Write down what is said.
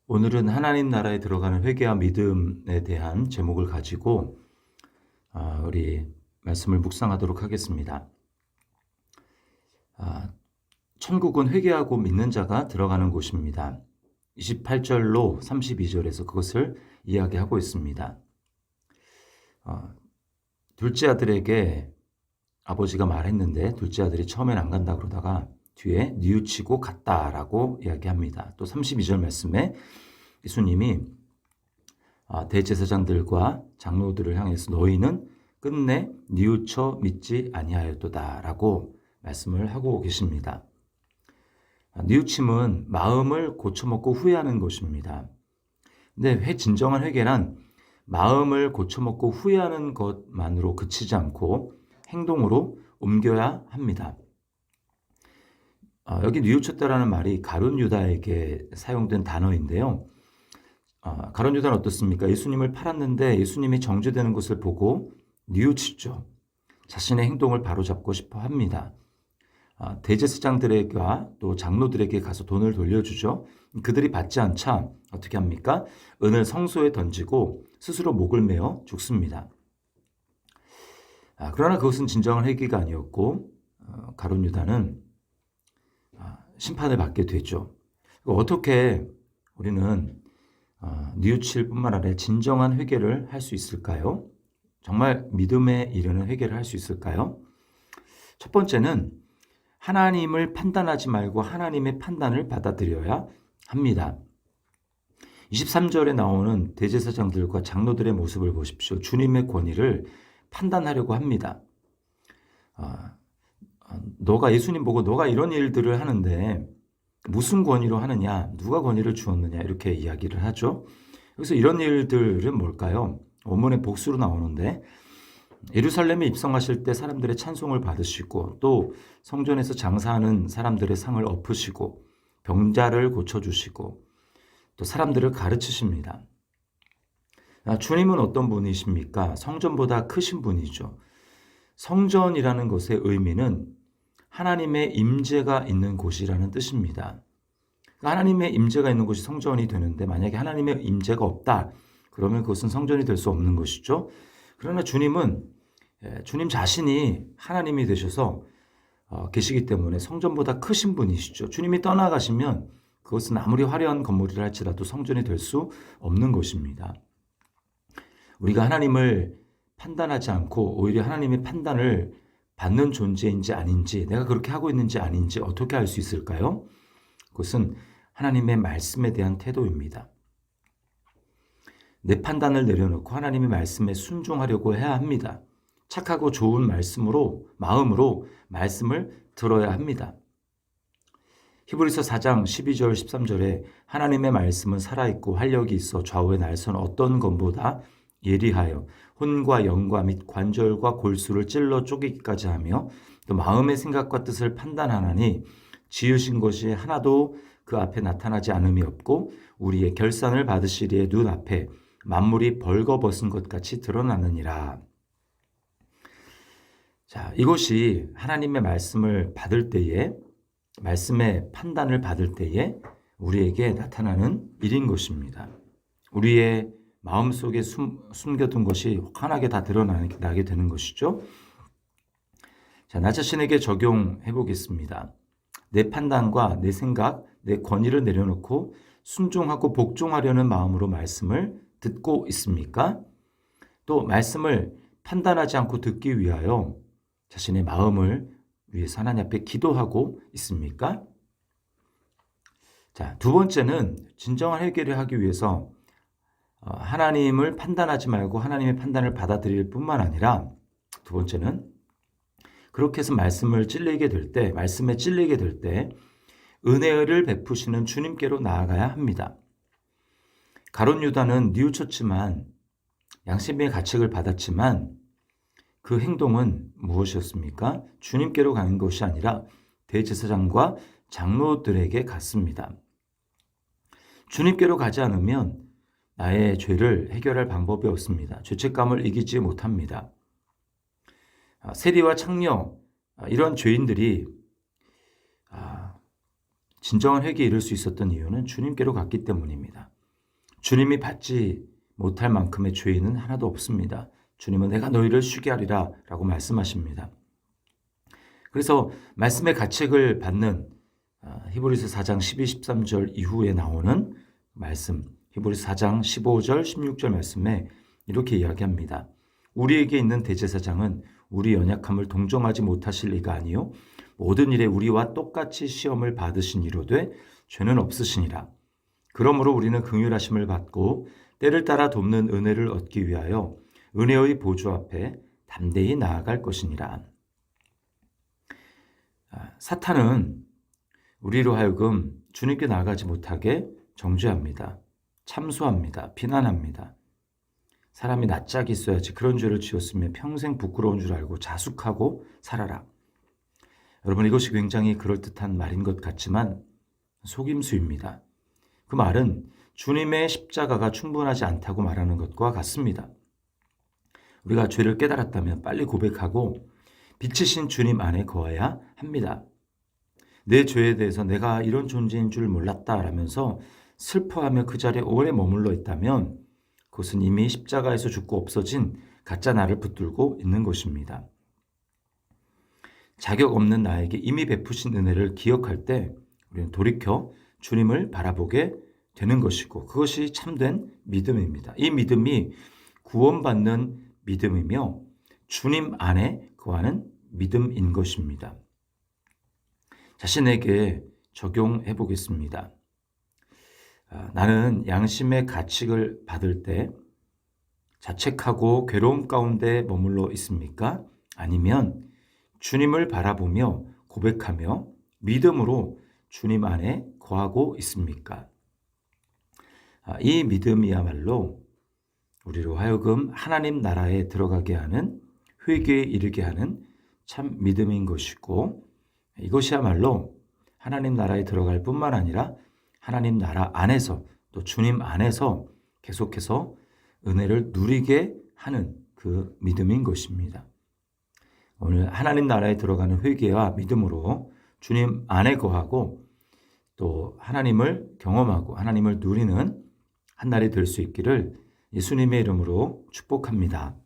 오늘은 하나님 나라에 들어가는 회개와 믿음에 대한 제목을 가지고 우리 말씀을 묵상하도록 하겠습니다. 천국은 회개하고 믿는 자가 들어가는 곳입니다. 28절로 32절에서 그것을 이야기하고 있습니다. 둘째 아들에게 아버지가 말했는데 둘째 아들이 처음엔 안 간다 그러다가 뒤에 뉘우치고 갔다라고 이야기합니다. 또 32절 말씀에 예수님이 대제사장들과 장로들을 향해서 너희는 끝내 뉘우쳐 믿지 아니하였도다라고 말씀을 하고 계십니다. 뉘우침은 마음을 고쳐먹고 후회하는 것입니다. 근데 진정한 회개란 마음을 고쳐먹고 후회하는 것만으로 그치지 않고 행동으로 옮겨야 합니다. 여기 뉘우쳤다라는 말이 가룟 유다에게 사용된 단어인데요. 가룟 유다는 어떻습니까? 예수님을 팔았는데 예수님이 정죄되는 것을 보고 뉘우치죠. 자신의 행동을 바로잡고 싶어 합니다. 대제사장들과 또 장로들에게 가서 돈을 돌려주죠. 그들이 받지 않자 어떻게 합니까? 은을 성소에 던지고 스스로 목을 메어 죽습니다. 그러나 그것은 진정한 회개가 아니었고 가룟 유다는 심판을 받게 되죠. 어떻게 우리는 뉘우칠 뿐만 아니라 진정한 회개를 할 수 있을까요? 정말 믿음에 이르는 회개를 할 수 있을까요? 첫 번째는 하나님을 판단하지 말고 하나님의 판단을 받아들여야 합니다. 23절에 나오는 대제사장들과 장로들의 모습을 보십시오. 주님의 권위를 판단하려고 합니다. 예수님 보고 너가 이런 일들을 하는데 무슨 권위로 하느냐, 누가 권위를 주었느냐 이렇게 이야기를 하죠. 그래서 이런 일들은 뭘까요? 원문의 복수로 나오는데 예루살렘에 입성하실 때 사람들의 찬송을 받으시고 또 성전에서 장사하는 사람들의 상을 엎으시고 병자를 고쳐주시고 또 사람들을 가르치십니다. 주님은 어떤 분이십니까? 성전보다 크신 분이죠. 성전이라는 것의 의미는 하나님의 임재가 있는 곳이라는 뜻입니다. 하나님의 임재가 있는 곳이 성전이 되는데 만약에 하나님의 임재가 없다 그러면 그것은 성전이 될 수 없는 것이죠. 그러나 주님은 주님 자신이 하나님이 되셔서 계시기 때문에 성전보다 크신 분이시죠. 주님이 떠나가시면 그것은 아무리 화려한 건물이라 할지라도 성전이 될 수 없는 것입니다. 우리가 하나님을 판단하지 않고 오히려 하나님의 판단을 받는 존재인지 아닌지, 내가 그렇게 하고 있는지 아닌지 어떻게 알 수 있을까요? 그것은 하나님의 말씀에 대한 태도입니다. 내 판단을 내려놓고 하나님의 말씀에 순종하려고 해야 합니다. 착하고 좋은 마음으로 말씀을 들어야 합니다. 히브리서 4장 12절 13절에 하나님의 말씀은 살아있고 활력이 있어 좌우의 날선 어떤 검보다 예리하여 혼과 영과 및 관절과 골수를 찔러 쪼개기까지 하며 또 마음의 생각과 뜻을 판단하나니 지으신 것이 하나도 그 앞에 나타나지 않음이 없고 우리의 결산을 받으시리에 눈앞에 만물이 벌거벗은 것 같이 드러나느니라. 자, 이것이 하나님의 말씀을 받을 때에 말씀의 판단을 받을 때에 우리에게 나타나는 일인 것입니다. 우리의 마음속에 숨겨둔 것이 환하게 다 드러나게 되는 것이죠. 자, 나 자신에게 적용해 보겠습니다. 내 판단과 내 생각, 내 권위를 내려놓고 순종하고 복종하려는 마음으로 말씀을 듣고 있습니까? 또 말씀을 판단하지 않고 듣기 위하여 자신의 마음을 위해서 하나님 앞에 기도하고 있습니까? 자, 두 번째는 진정한 회개를 하기 위해서 하나님을 판단하지 말고 하나님의 판단을 받아들일 뿐만 아니라 두 번째는 그렇게 해서 말씀에 찔리게 될 때 은혜를 베푸시는 주님께로 나아가야 합니다. 가룟 유다는 뉘우쳤지만 양심의 가책을 받았지만 그 행동은 무엇이었습니까? 주님께로 가는 것이 아니라 대제사장과 장로들에게 갔습니다. 주님께로 가지 않으면 나의 죄를 해결할 방법이 없습니다. 죄책감을 이기지 못합니다. 세리와 창녀 이런 죄인들이 진정한 회개에 이를 수 있었던 이유는 주님께로 갔기 때문입니다. 주님이 받지 못할 만큼의 죄인은 하나도 없습니다. 주님은 내가 너희를 쉬게 하리라 라고 말씀하십니다. 그래서 말씀의 가책을 받는 히브리서 4장 12, 13절 이후에 나오는 말씀, 히브리서 4장 15절, 16절 말씀에 이렇게 이야기합니다. 우리에게 있는 대제사장은 우리 연약함을 동정하지 못하실 리가 아니요 모든 일에 우리와 똑같이 시험을 받으신 이로되 죄는 없으시니라. 그러므로 우리는 긍휼하심을 받고 때를 따라 돕는 은혜를 얻기 위하여 은혜의 보좌 앞에 담대히 나아갈 것이니라. 사탄은 우리로 하여금 주님께 나아가지 못하게 정죄합니다. 참소합니다. 비난합니다. 사람이 낯짝이 있어야지 그런 죄를 지었으면 평생 부끄러운 줄 알고 자숙하고 살아라. 여러분, 이것이 굉장히 그럴듯한 말인 것 같지만 속임수입니다. 그 말은 주님의 십자가가 충분하지 않다고 말하는 것과 같습니다. 우리가 죄를 깨달았다면 빨리 고백하고 빛이신 주님 안에 거해야 합니다. 내 죄에 대해서 내가 이런 존재인 줄 몰랐다 라면서 슬퍼하며 그 자리에 오래 머물러 있다면 그것은 이미 십자가에서 죽고 없어진 가짜 나를 붙들고 있는 것입니다. 자격 없는 나에게 이미 베푸신 은혜를 기억할 때 우리는 돌이켜 주님을 바라보게 되는 것이고 그것이 참된 믿음입니다. 이 믿음이 구원받는 믿음이며 주님 안에 거하는 믿음인 것입니다. 자신에게 적용해 보겠습니다. 나는 양심의 가책을 받을 때 자책하고 괴로움 가운데 머물러 있습니까? 아니면 주님을 바라보며 고백하며 믿음으로 주님 안에 거하고 있습니까? 이 믿음이야말로 우리로 하여금 하나님 나라에 들어가게 하는, 회개에 이르게 하는 참 믿음인 것이고 이것이야말로 하나님 나라에 들어갈 뿐만 아니라 하나님 나라 안에서 또 주님 안에서 계속해서 은혜를 누리게 하는 그 믿음인 것입니다. 오늘 하나님 나라에 들어가는 회개와 믿음으로 주님 안에 거하고 또 하나님을 경험하고 하나님을 누리는 한 날이 될 수 있기를 예수님의 이름으로 축복합니다.